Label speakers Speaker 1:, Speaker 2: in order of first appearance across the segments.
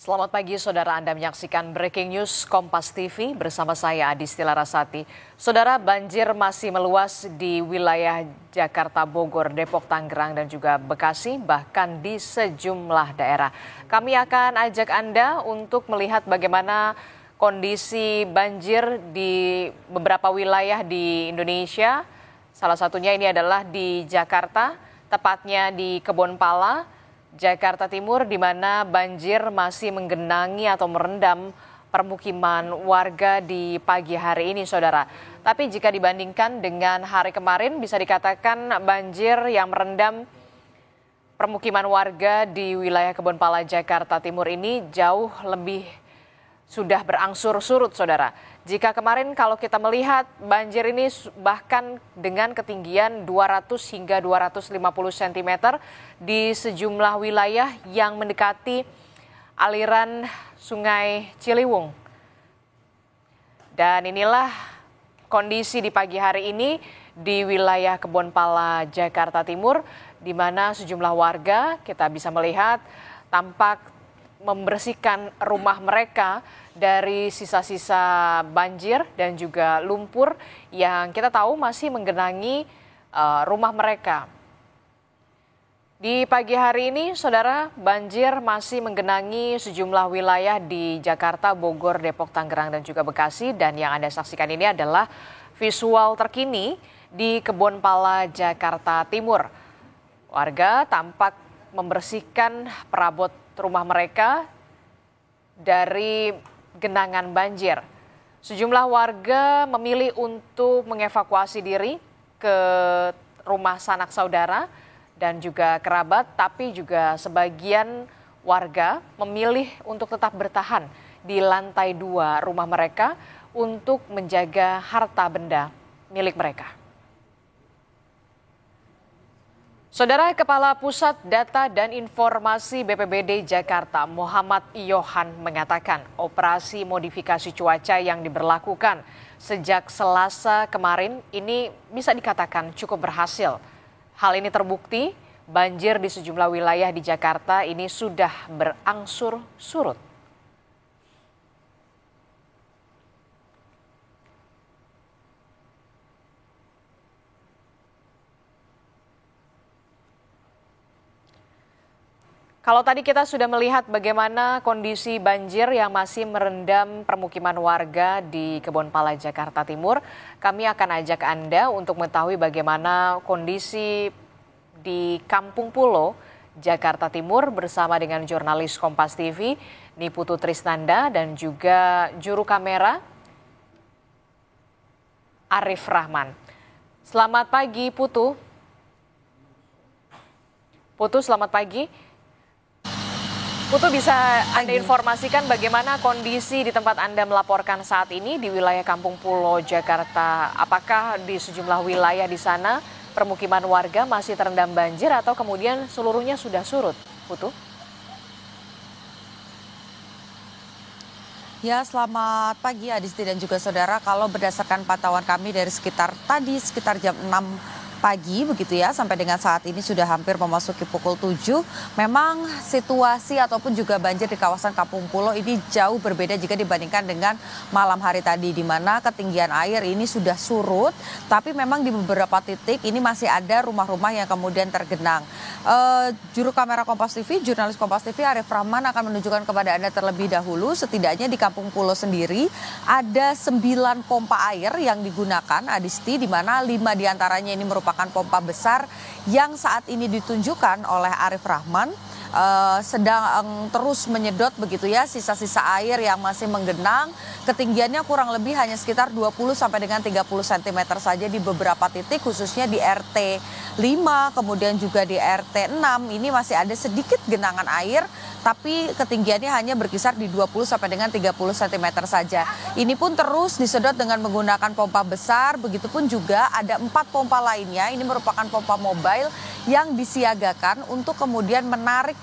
Speaker 1: Selamat pagi saudara, Anda menyaksikan Breaking News Kompas TV bersama saya Adisti Larasati. Saudara, banjir masih meluas di wilayah Jakarta, Bogor, Depok, Tangerang dan juga Bekasi, bahkan di sejumlah daerah. Kami akan ajak Anda untuk melihat bagaimana kondisi banjir di beberapa wilayah di Indonesia. Salah satunya ini adalah di Jakarta, tepatnya di Kebonpala, Jakarta Timur, di mana banjir masih menggenangi atau merendam permukiman warga di pagi hari ini, saudara. Tapi jika dibandingkan dengan hari kemarin, bisa dikatakan banjir yang merendam permukiman warga di wilayah Kebonpala, Jakarta Timur ini jauh lebih sudah berangsur surut, saudara. Jika kemarin kalau kita melihat banjir ini bahkan dengan ketinggian 200 hingga 250 cm di sejumlah wilayah yang mendekati aliran Sungai Ciliwung. Dan inilah kondisi di pagi hari ini di wilayah Kebonpala, Jakarta Timur, di mana sejumlah warga kita bisa melihat tampak membersihkan rumah mereka dari sisa-sisa banjir dan juga lumpur yang kita tahu masih menggenangi rumah mereka. Di pagi hari ini, saudara, banjir masih menggenangi sejumlah wilayah di Jakarta, Bogor, Depok, Tangerang dan juga Bekasi, dan yang Anda saksikan ini adalah visual terkini di Kebonpala, Jakarta Timur. Warga tampak membersihkan perabot rumah mereka dari genangan banjir. Sejumlah warga memilih untuk mengevakuasi diri ke rumah sanak saudara dan juga kerabat, tapi juga sebagian warga memilih untuk tetap bertahan di lantai 2 rumah mereka untuk menjaga harta benda milik mereka. Saudara, Kepala Pusat Data dan Informasi BPBD Jakarta, Muhammad Yohan, mengatakan operasi modifikasi cuaca yang diberlakukan sejak Selasa kemarin ini bisa dikatakan cukup berhasil. Hal ini terbukti banjir di sejumlah wilayah di Jakarta ini sudah berangsur surut. Kalau tadi kita sudah melihat bagaimana kondisi banjir yang masih merendam permukiman warga di Kebonpala, Jakarta Timur, kami akan ajak Anda untuk mengetahui bagaimana kondisi di Kampung Pulo, Jakarta Timur bersama dengan jurnalis Kompas TV, Niputu Trisnanda, dan juga juru kamera Arif Rahman. Selamat pagi, Putu. Putu, selamat pagi. Putu, bisa Anda informasikan bagaimana kondisi di tempat Anda melaporkan saat ini di wilayah Kampung Pulo, Jakarta? Apakah di sejumlah wilayah di sana permukiman warga masih terendam banjir atau kemudian seluruhnya sudah surut, Putu?
Speaker 2: Ya, selamat pagi Adisti dan juga saudara. Kalau berdasarkan pantauan kami dari sekitar jam 6 pagi begitu ya, sampai dengan saat ini sudah hampir memasuki pukul 7. Memang situasi ataupun juga banjir di kawasan Kampung Pulo ini jauh berbeda jika dibandingkan dengan malam hari tadi, di mana ketinggian air ini sudah surut, tapi memang di beberapa titik ini masih ada rumah-rumah yang kemudian tergenang. Juru kamera Kompas TV, jurnalis Kompas TV Arif Rahman akan menunjukkan kepada Anda terlebih dahulu, setidaknya di Kampung Pulo sendiri ada 9 pompa air yang digunakan, Adisti, di mana 5 diantaranya ini merupakan pompa besar yang saat ini ditunjukkan oleh Arif Rahman sedang terus menyedot begitu ya sisa-sisa air yang masih menggenang. Ketinggiannya kurang lebih hanya sekitar 20 sampai dengan 30 cm saja di beberapa titik, khususnya di RT 5, kemudian juga di RT 6 ini masih ada sedikit genangan air, tapi ketinggiannya hanya berkisar di 20 sampai dengan 30 cm saja. Ini pun terus disedot dengan menggunakan pompa besar, begitupun juga ada 4 pompa lainnya, ini merupakan pompa mobile yang disiagakan untuk kemudian menarik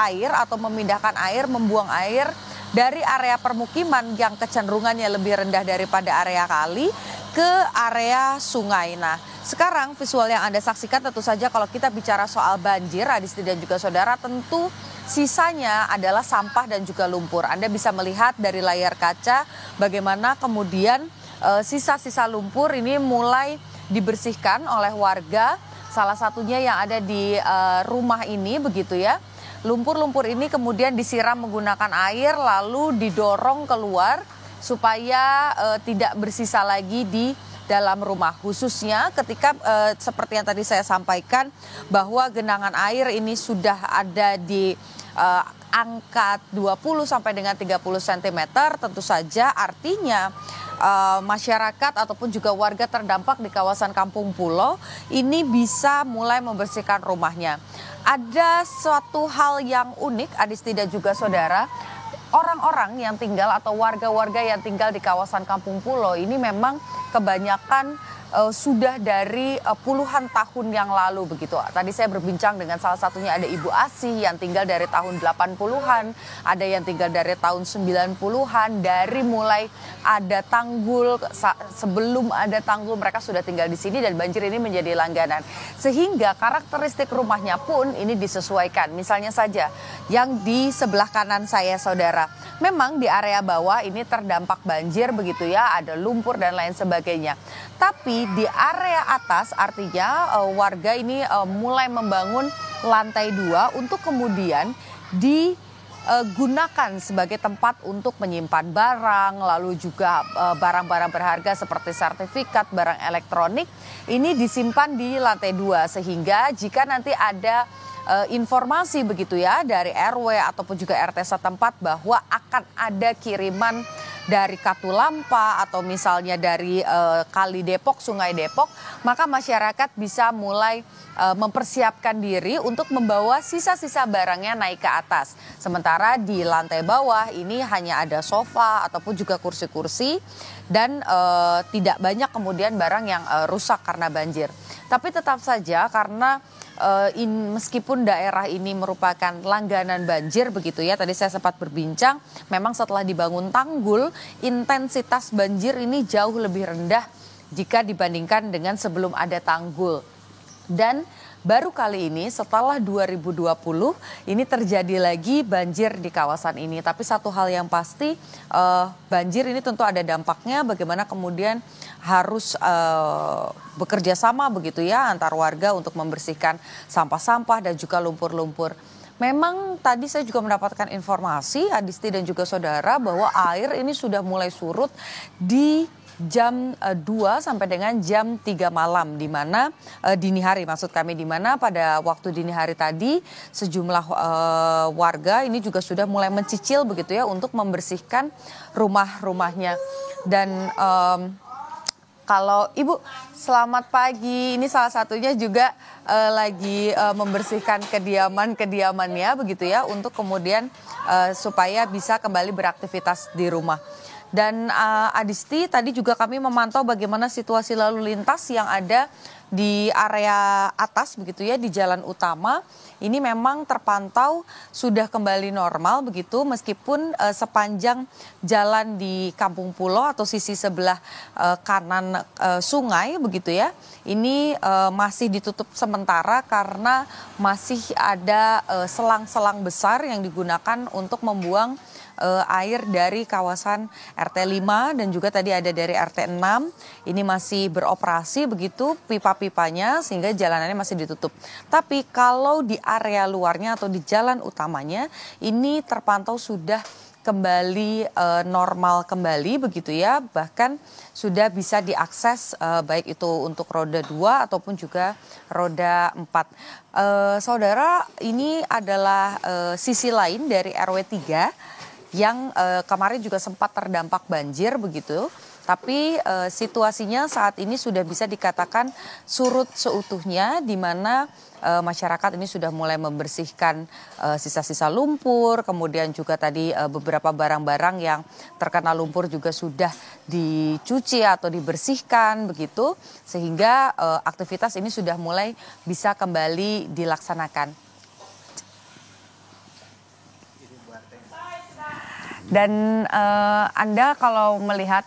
Speaker 2: air atau memindahkan air, membuang air dari area permukiman yang kecenderungannya lebih rendah daripada area kali ke area sungai. Nah, sekarang visual yang Anda saksikan tentu saja kalau kita bicara soal banjir, Adisti dan juga saudara, tentu sisanya adalah sampah dan juga lumpur. Anda bisa melihat dari layar kaca bagaimana kemudian sisa-sisa lumpur ini mulai dibersihkan oleh warga. Salah satunya yang ada di rumah ini begitu ya. Lumpur-lumpur ini kemudian disiram menggunakan air lalu didorong keluar supaya tidak bersisa lagi di dalam rumah, khususnya ketika seperti yang tadi saya sampaikan bahwa genangan air ini sudah ada di angka 20 sampai dengan 30 cm, tentu saja artinya masyarakat ataupun juga warga terdampak di kawasan Kampung Pulo ini bisa mulai membersihkan rumahnya. Ada suatu hal yang unik, Adisti dan juga saudara, orang-orang yang tinggal atau warga-warga yang tinggal di kawasan Kampung Pulo ini memang kebanyakan sudah dari puluhan tahun yang lalu begitu. Tadi saya berbincang dengan salah satunya ada Ibu Asih yang tinggal dari tahun 80-an, ada yang tinggal dari tahun 90-an, dari mulai ada tanggul, sebelum ada tanggul mereka sudah tinggal di sini dan banjir ini menjadi langganan. Sehingga karakteristik rumahnya pun ini disesuaikan. Misalnya saja yang di sebelah kanan saya saudara, memang di area bawah ini terdampak banjir begitu ya, ada lumpur dan lain sebagainya. Tapi di area atas artinya warga ini mulai membangun lantai 2 untuk kemudian digunakan sebagai tempat untuk menyimpan barang, lalu juga barang-barang berharga seperti sertifikat, barang elektronik ini disimpan di lantai 2 sehingga jika nanti ada informasi begitu ya dari RW ataupun juga RT setempat bahwa akan ada kiriman dari Katulampa atau misalnya dari Kali Depok, Sungai Depok, maka masyarakat bisa mulai mempersiapkan diri untuk membawa sisa-sisa barangnya naik ke atas. Sementara di lantai bawah ini hanya ada sofa ataupun juga kursi-kursi dan tidak banyak kemudian barang yang rusak karena banjir. Tapi tetap saja karena meskipun daerah ini merupakan langganan banjir begitu ya, tadi saya sempat berbincang, memang setelah dibangun tanggul, intensitas banjir ini jauh lebih rendah jika dibandingkan dengan sebelum ada tanggul. Dan baru kali ini setelah 2020 ini terjadi lagi banjir di kawasan ini. Tapi satu hal yang pasti banjir ini tentu ada dampaknya bagaimana kemudian harus bekerja sama begitu ya antar warga untuk membersihkan sampah-sampah dan juga lumpur-lumpur. Memang tadi saya juga mendapatkan informasi Adisti dan juga saudara bahwa air ini sudah mulai surut di jam 2 sampai dengan jam 3 malam di mana dini hari maksud kami, di mana pada waktu dini hari tadi sejumlah warga ini juga sudah mulai mencicil begitu ya untuk membersihkan rumah-rumahnya. Dan kalau Ibu selamat pagi, ini salah satunya juga lagi membersihkan kediamannya begitu ya untuk kemudian supaya bisa kembali beraktivitas di rumah. Dan Adisti tadi juga kami memantau bagaimana situasi lalu lintas yang ada di area atas begitu ya di jalan utama. Ini memang terpantau sudah kembali normal begitu meskipun sepanjang jalan di Kampung Pulo atau sisi sebelah kanan sungai begitu ya. Ini masih ditutup sementara karena masih ada selang-selang besar yang digunakan untuk membuang air dari kawasan RT 5 dan juga tadi ada dari RT 6. Ini masih beroperasi begitu pipa-pipanya sehingga jalanannya masih ditutup. Tapi kalau di area luarnya atau di jalan utamanya ini terpantau sudah kembali normal kembali begitu ya. Bahkan sudah bisa diakses baik itu untuk roda 2 ataupun juga roda 4. Saudara, ini adalah sisi lain dari RW 3 yang kemarin juga sempat terdampak banjir begitu. Tapi situasinya saat ini sudah bisa dikatakan surut seutuhnya di mana masyarakat ini sudah mulai membersihkan sisa-sisa lumpur. Kemudian juga tadi beberapa barang-barang yang terkena lumpur juga sudah dicuci atau dibersihkan begitu. Sehingga aktivitas ini sudah mulai bisa kembali dilaksanakan. Dan Anda kalau melihat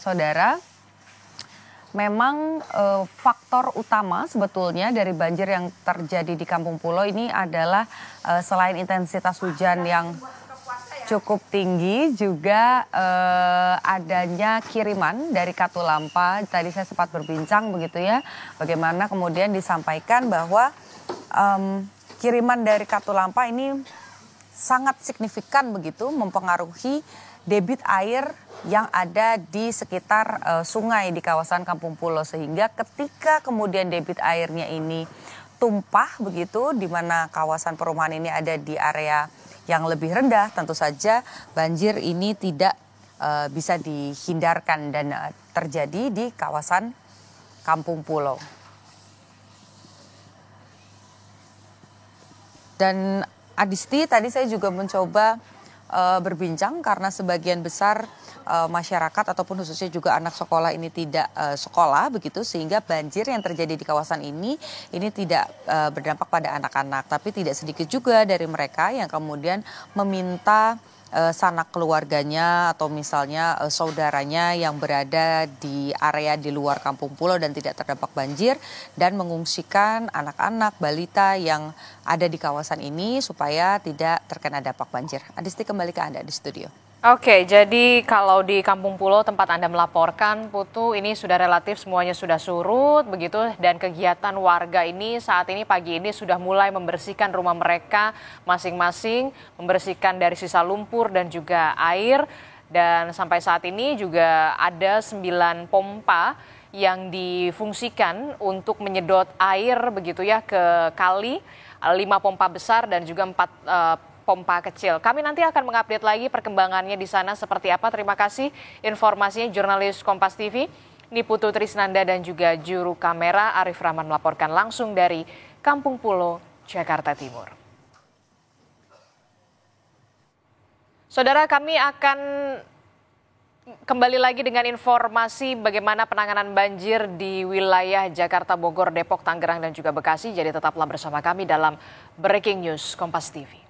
Speaker 2: saudara, memang faktor utama sebetulnya dari banjir yang terjadi di Kampung Pulo ini adalah selain intensitas hujan yang cukup tinggi, juga adanya kiriman dari Katulampa. Tadi saya sempat berbincang begitu ya, bagaimana kemudian disampaikan bahwa kiriman dari Katulampa ini sangat signifikan begitu mempengaruhi debit air yang ada di sekitar sungai di kawasan Kampung Pulo, sehingga ketika kemudian debit airnya ini tumpah begitu, di mana kawasan perumahan ini ada di area yang lebih rendah, tentu saja banjir ini tidak bisa dihindarkan dan terjadi di kawasan Kampung Pulo. Dan Adisti, tadi saya juga mencoba berbincang karena sebagian besar masyarakat ataupun khususnya juga anak sekolah ini tidak sekolah begitu, sehingga banjir yang terjadi di kawasan ini tidak berdampak pada anak-anak, tapi tidak sedikit juga dari mereka yang kemudian meminta sanak keluarganya atau misalnya saudaranya yang berada di area di luar Kampung Pulo dan tidak terdampak banjir, dan mengungsikan anak-anak balita yang ada di kawasan ini supaya tidak terkena dampak banjir. Adisti, kembali ke Anda di studio.
Speaker 1: Oke, jadi kalau di Kampung Pulo tempat Anda melaporkan, Putu, ini sudah relatif semuanya sudah surut begitu, dan kegiatan warga ini saat ini pagi ini sudah mulai membersihkan rumah mereka masing-masing, membersihkan dari sisa lumpur dan juga air, dan sampai saat ini juga ada 9 pompa yang difungsikan untuk menyedot air begitu ya ke kali, 5 pompa besar dan juga 4 pompa kecil. Kami nanti akan mengupdate lagi perkembangannya di sana seperti apa. Terima kasih informasinya jurnalis Kompas TV Niputu Trisnanda dan juga juru kamera Arif Rahman melaporkan langsung dari Kampung Pulo, Jakarta Timur. Saudara, kami akan kembali lagi dengan informasi bagaimana penanganan banjir di wilayah Jakarta, Bogor, Depok, Tangerang dan juga Bekasi. Jadi tetaplah bersama kami dalam Breaking News Kompas TV.